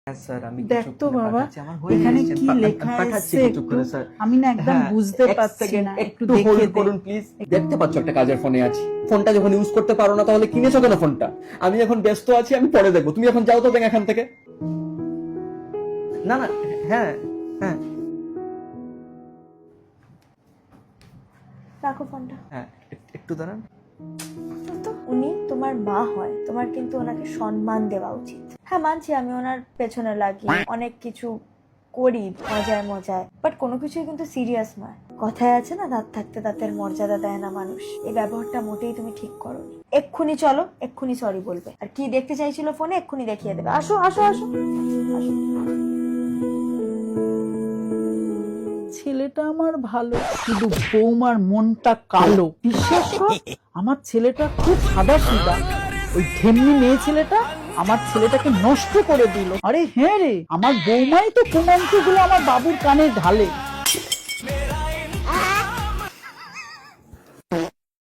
হ্যাঁ স্যার, আমি দেখ তো কিছুক্ষণে বাবা পাঠাচ্ছি। আমার হয়ে এখানে এসেছে, কি আমি লেখা পাঠাচ্ছি আছে কিছুক্ষণে স্যার। আমি না একদম হ্যাঁ, বুঝতে এক পারছি সেকেন্ড না, একটু দেখে হোল্ড দে। করুন প্লিজ। দেখতে পাচ্ছ একটা কাজের ফোনে আছি, ফোনটা যখন ইউজ করতে পারো না তাহলে কিনেছো কেন ফোনটা? আমি এখন ব্যস্ত আছি, আমি পরে দেখবো। তুমি এখন যাও তো ব্যাংক এখান থেকে। না না, হ্যাঁ হ্যাঁ রাখো ফোনটা। হ্যাঁ, একটু দাঁড়ান। তো উনি তোমার মা হয়, তোমার কিন্তু ওনাকে সম্মান দেওয়া উচিত। হ্যাঁ মানছি আমি ওনার পেছনে লাগি, অনেক কিছু করি মজায় মজায়, বাট কোনো কিছুই কিন্তু সিরিয়াস নয়। কথায় আছে না, দাঁত থাকতে দাঁতের মর্যাদা দেয় না মানুষ। এই ব্যবহারটা মোটেই তুমি ঠিক করোনি। এক্ষুনি চলো, এক্ষুনি সরি বলবে। আর কি দেখতে চাইছিল ফোনে এক্ষুনি দেখিয়ে দেবে। আসো আসো আসো আসো। ছেলেটা আমার ভালো, শুধু বৌমার মনটা কালো। বিশ্বাস কর আমার ছেলেটা খুব সাদা সিধা, ওই ঢেমনি মেয়ে ছেলেটা আমার ছেলেটাকে নষ্ট করে দিল। আরে হ্যাঁ রে, আমার বৌমাই তো কুমন্ত্রগুলো আমার বাবুর কানে ঢালে।